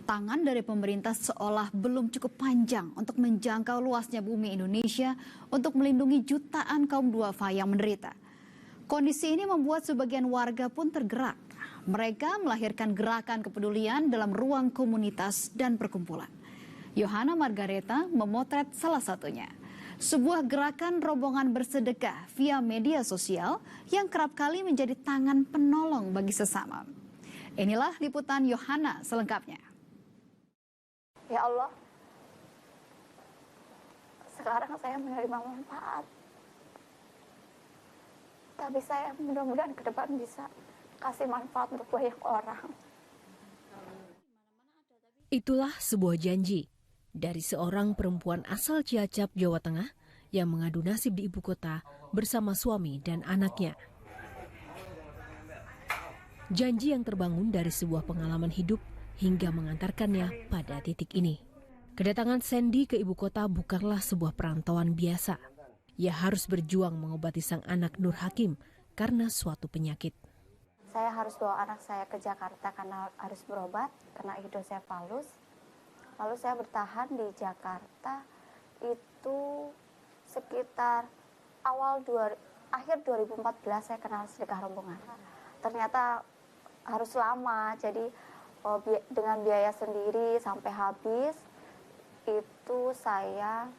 Tangan dari pemerintah seolah belum cukup panjang untuk menjangkau luasnya bumi Indonesia untuk melindungi jutaan kaum duafa yang menderita. Kondisi ini membuat sebagian warga pun tergerak. Mereka melahirkan gerakan kepedulian dalam ruang komunitas dan perkumpulan. Yohana Margareta memotret salah satunya. Sebuah gerakan rombongan bersedekah via media sosial yang kerap kali menjadi tangan penolong bagi sesama. Inilah liputan Yohana selengkapnya. Ya Allah, sekarang saya menerima manfaat. Tapi saya mudah-mudahan ke depan bisa kasih manfaat untuk banyak orang. Itulah sebuah janji dari seorang perempuan asal Cilacap, Jawa Tengah yang mengadu nasib di ibu kota bersama suami dan anaknya. Janji yang terbangun dari sebuah pengalaman hidup hingga mengantarkannya pada titik ini. Kedatangan Sandy ke ibu kota bukanlah sebuah perantauan biasa. Ia harus berjuang mengobati sang anak Nur Hakim karena suatu penyakit. Saya harus bawa anak saya ke Jakarta karena harus berobat, karena hidrosefalus. Lalu saya bertahan di Jakarta itu sekitar akhir 2014 saya kenal sedekah rombongan. Ternyata harus lama, jadi dengan biaya sendiri sampai habis itu saya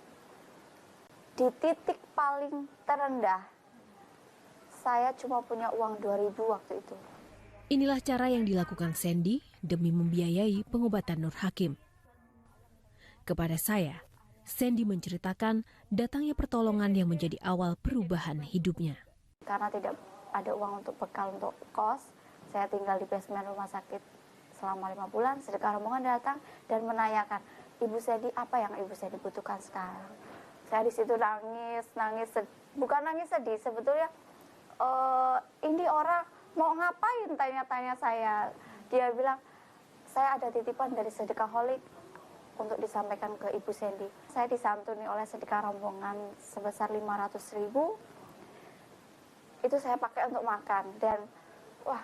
di titik paling terendah. Saya cuma punya uang 2.000 waktu itu. Inilah cara yang dilakukan Sandy demi membiayai pengobatan Nur Hakim. Kepada saya, Sandy menceritakan datangnya pertolongan yang menjadi awal perubahan hidupnya. Karena tidak ada uang untuk bekal untuk kos, saya tinggal di basement rumah sakit selama 5 bulan. Sedekah rombongan datang dan menanyakan, Ibu Sandy apa yang Ibu Sandy butuhkan sekarang? Saya di situ nangis, bukan nangis sedih, sebetulnya ini orang mau ngapain, tanya-tanya saya. Dia bilang, saya ada titipan dari sedekaholic untuk disampaikan ke Ibu Sandy. Saya disantuni oleh sedekah rombongan sebesar 500.000. Itu saya pakai untuk makan. Dan wah,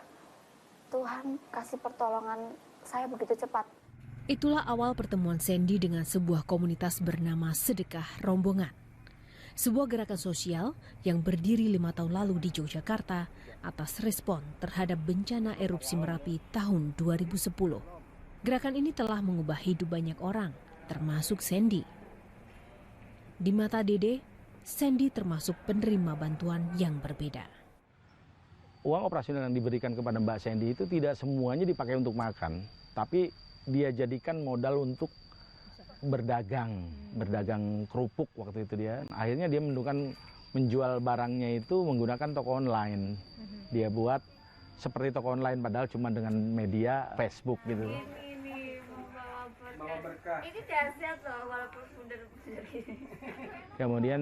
Tuhan kasih pertolongan saya begitu cepat. Itulah awal pertemuan Sandy dengan sebuah komunitas bernama Sedekah Rombongan. Sebuah gerakan sosial yang berdiri 5 tahun lalu di Yogyakarta atas respon terhadap bencana erupsi Merapi tahun 2010. Gerakan ini telah mengubah hidup banyak orang, termasuk Sandy. Di mata Dede, Sandy termasuk penerima bantuan yang berbeda. Uang operasional yang diberikan kepada Mbak Sandy itu tidak semuanya dipakai untuk makan, tapi dia jadikan modal untuk berdagang kerupuk waktu itu dia. Akhirnya dia menjual barangnya itu menggunakan toko online. Dia buat seperti toko online padahal cuma dengan media Facebook gitu. Ini membawa berkah. Ini dahsyat loh walaupun bundar-bundar ini. Kemudian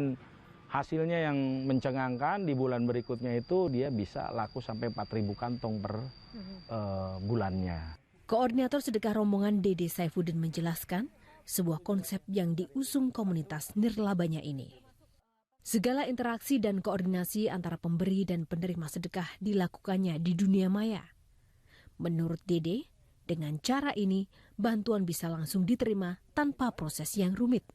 hasilnya yang mencengangkan, di bulan berikutnya itu dia bisa laku sampai 4.000 kantong per bulannya. Koordinator sedekah rombongan Dede Saifuddin menjelaskan sebuah konsep yang diusung komunitas nirlabanya ini. Segala interaksi dan koordinasi antara pemberi dan penerima sedekah dilakukannya di dunia maya. Menurut Dede, dengan cara ini bantuan bisa langsung diterima tanpa proses yang rumit.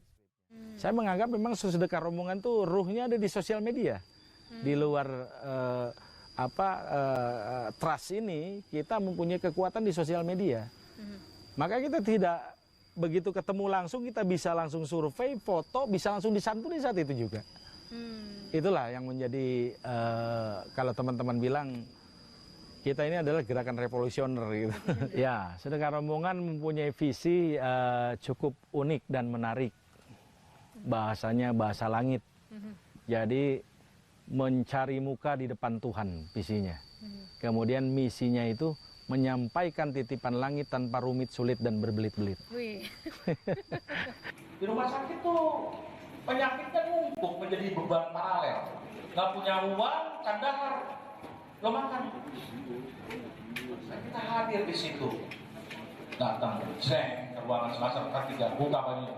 Saya menganggap memang sedekah rombongan tuh ruhnya ada di sosial media. Di luar trust ini kita mempunyai kekuatan di sosial media. Maka kita tidak begitu ketemu langsung, kita bisa langsung survei, foto, bisa langsung disantuni saat itu juga. Itulah yang menjadi kalau teman-teman bilang kita ini adalah gerakan revolusioner gitu. Ya, sedekah rombongan mempunyai visi cukup unik dan menarik. Bahasanya bahasa langit. Jadi mencari muka di depan Tuhan visinya. Kemudian misinya itu menyampaikan titipan langit tanpa rumit, sulit, dan berbelit-belit. Di rumah sakit tuh penyakitnya numpuk menjadi beban paralel. Nggak punya uang, kandahar, lo makan. Nah, kita hadir di situ. Datang, seng, ke ruangan semester 3, buka bajunya.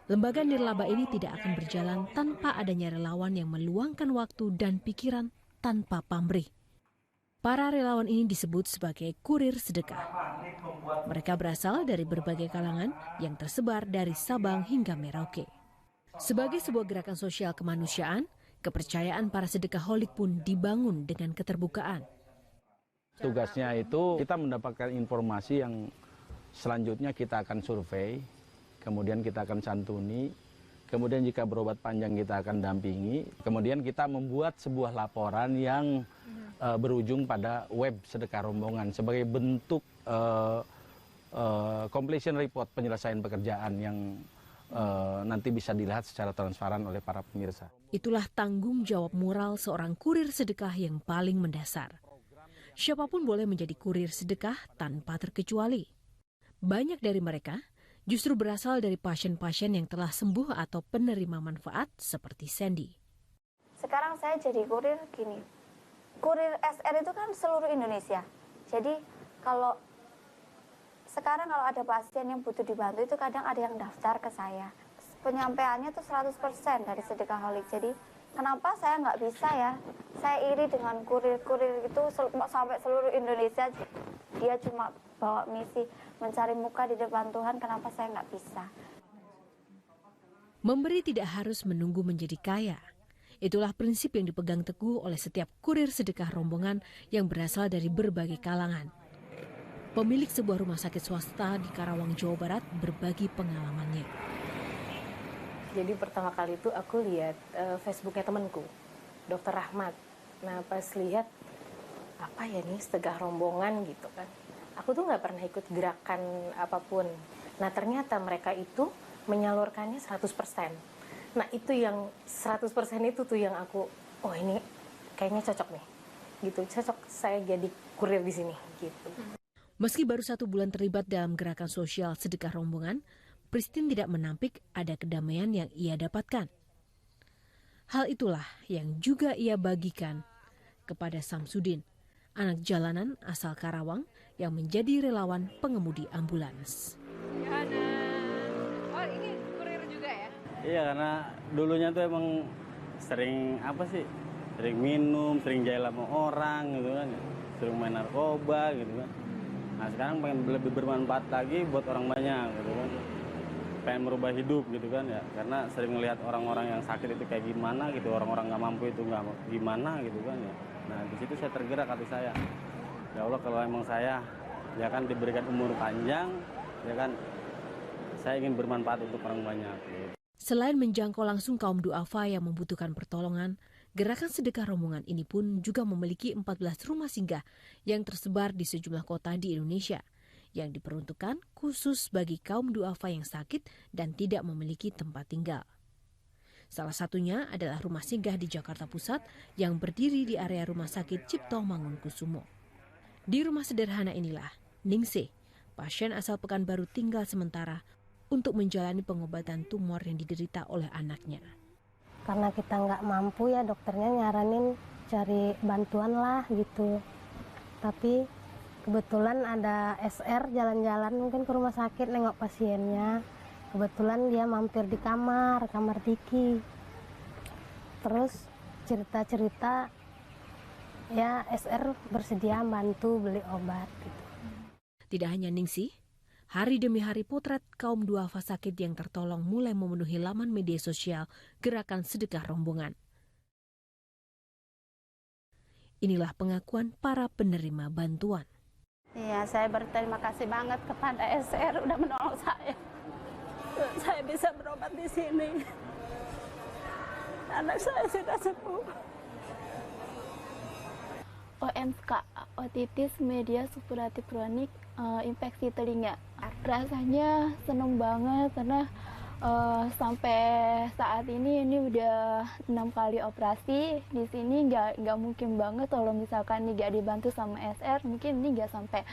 Lembaga nirlaba ini tidak akan berjalan tanpa adanya relawan yang meluangkan waktu dan pikiran tanpa pamrih. Para relawan ini disebut sebagai kurir sedekah. Mereka berasal dari berbagai kalangan yang tersebar dari Sabang hingga Merauke. Sebagai sebuah gerakan sosial kemanusiaan, kepercayaan para sedekaholik pun dibangun dengan keterbukaan. Tugasnya itu kita mendapatkan informasi yang selanjutnya kita akan survei, kemudian kita akan santuni, kemudian jika berobat panjang kita akan dampingi, kemudian kita membuat sebuah laporan yang berujung pada web sedekah rombongan sebagai bentuk completion report, penyelesaian pekerjaan yang nanti bisa dilihat secara transparan oleh para pemirsa. Itulah tanggung jawab moral seorang kurir sedekah yang paling mendasar. Siapapun boleh menjadi kurir sedekah tanpa terkecuali. Banyak dari mereka justru berasal dari pasien-pasien yang telah sembuh atau penerima manfaat seperti Sandy. Sekarang saya jadi kurir gini. Kurir SR itu kan seluruh Indonesia. Jadi sekarang kalau ada pasien yang butuh dibantu itu kadang ada yang daftar ke saya. Penyampaiannya tuh 100% dari sedekaholik. Jadi kenapa saya nggak bisa ya? Saya iri dengan kurir-kurir itu sampai seluruh Indonesia. Dia cuma bawa misi mencari muka di depan Tuhan, kenapa saya nggak bisa? Memberi tidak harus menunggu menjadi kaya. Itulah prinsip yang dipegang teguh oleh setiap kurir sedekah rombongan yang berasal dari berbagai kalangan. Pemilik sebuah rumah sakit swasta di Karawang, Jawa Barat berbagi pengalamannya. Jadi pertama kali itu aku lihat Facebooknya temanku, Dr. Rahmat. Nah pas lihat, apa ya nih sedekah rombongan gitu kan. Aku tuh nggak pernah ikut gerakan apapun. Nah ternyata mereka itu menyalurkannya 100%. Nah itu yang 100% itu tuh yang aku, oh ini kayaknya cocok nih, gitu. Cocok saya jadi kurir di sini, gitu. Meski baru 1 bulan terlibat dalam gerakan sosial sedekah rombongan, Pristin tidak menampik ada kedamaian yang ia dapatkan. Hal itulah yang juga ia bagikan kepada Samsudin, anak jalanan asal Karawang yang menjadi relawan pengemudi ambulans. Oh ini kurir juga ya? Iya, karena dulunya tuh emang sering minum, sering jahil sama orang gitu kan, sering main narkoba gitu kan. Nah sekarang pengen lebih bermanfaat lagi buat orang banyak gitu kan, pengen merubah hidup gitu kan ya, karena sering ngelihat orang-orang yang sakit itu kayak gimana gitu, orang-orang nggak mampu itu nggak gimana gitu kan ya. Nah di situ saya tergerak hati saya, ya Allah kalau emang saya ya kan diberikan umur panjang ya kan, saya ingin bermanfaat untuk orang banyak. Gitu. Selain menjangkau langsung kaum duafa yang membutuhkan pertolongan, gerakan sedekah rombongan ini pun juga memiliki 14 rumah singgah yang tersebar di sejumlah kota di Indonesia yang diperuntukkan khusus bagi kaum duafa yang sakit dan tidak memiliki tempat tinggal. Salah satunya adalah rumah singgah di Jakarta Pusat yang berdiri di area Rumah Sakit Cipto Mangunkusumo. Di rumah sederhana inilah Ningsih, pasien asal Pekanbaru tinggal sementara untuk menjalani pengobatan tumor yang diderita oleh anaknya. Karena kita nggak mampu ya, dokternya nyaranin cari bantuan lah gitu. Tapi kebetulan ada SR jalan-jalan mungkin ke rumah sakit nengok pasiennya. Kebetulan dia mampir di kamar Diki. Terus cerita-cerita ya SR bersedia bantu beli obat gitu. Tidak hanya Ningsih, hari demi hari potret kaum duafa sakit yang tertolong mulai memenuhi laman media sosial gerakan sedekah rombongan. Inilah pengakuan para penerima bantuan. Iya, saya berterima kasih banget kepada SR udah menolong saya. Saya bisa berobat di sini. Anak saya sudah sembuh. OMK, otitis media suppuratif kronik, infeksi telinga. Rasanya seneng banget karena sampai saat ini udah 6 kali operasi di sini. Nggak mungkin banget kalau misalkan ini nggak dibantu sama SR, mungkin ini nggak sampai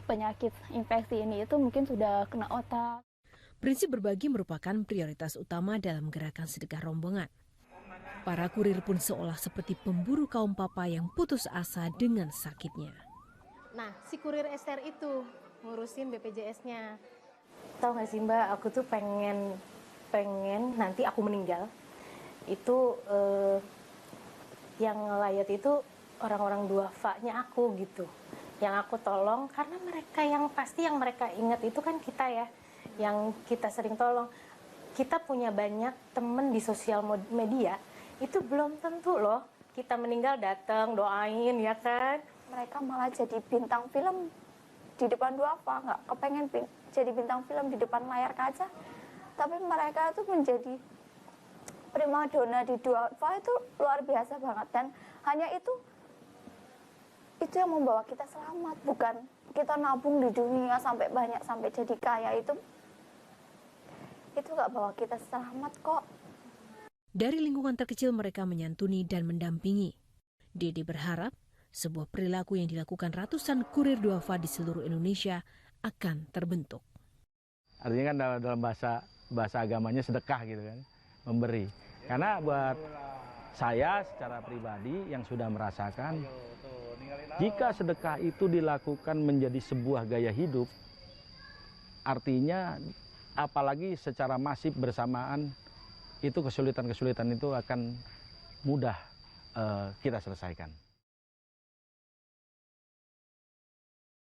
penyakit infeksi ini itu mungkin sudah kena otak. Prinsip berbagi merupakan prioritas utama dalam gerakan sedekah rombongan. Para kurir pun seolah seperti pemburu kaum papa yang putus asa dengan sakitnya. Nah, si kurir SR itu ngurusin BPJS-nya. Tahu nggak sih Mbak, aku tuh pengen nanti aku meninggal, itu yang ngelayat itu orang-orang duafa-nya aku gitu, yang aku tolong, karena mereka yang pasti yang mereka ingat itu kan kita ya, yang kita sering tolong. Kita punya banyak temen di sosial media, itu belum tentu loh kita meninggal datang doain ya kan. Mereka malah jadi bintang film di depan duafa, nggak kepengen jadi bintang film di depan layar kaca, tapi mereka tuh menjadi primadona di duafa itu luar biasa banget. Dan hanya itu yang membawa kita selamat, bukan kita nabung di dunia sampai banyak sampai jadi kaya. Itu nggak bawa kita selamat kok. Dari lingkungan terkecil mereka menyantuni dan mendampingi. Dede berharap sebuah perilaku yang dilakukan ratusan kurir duafa di seluruh Indonesia akan terbentuk. Artinya kan dalam bahasa agamanya sedekah gitu kan, memberi. Karena buat saya secara pribadi yang sudah merasakan, jika sedekah itu dilakukan menjadi sebuah gaya hidup, artinya apalagi secara masif bersamaan, itu kesulitan-kesulitan itu akan mudah kita selesaikan.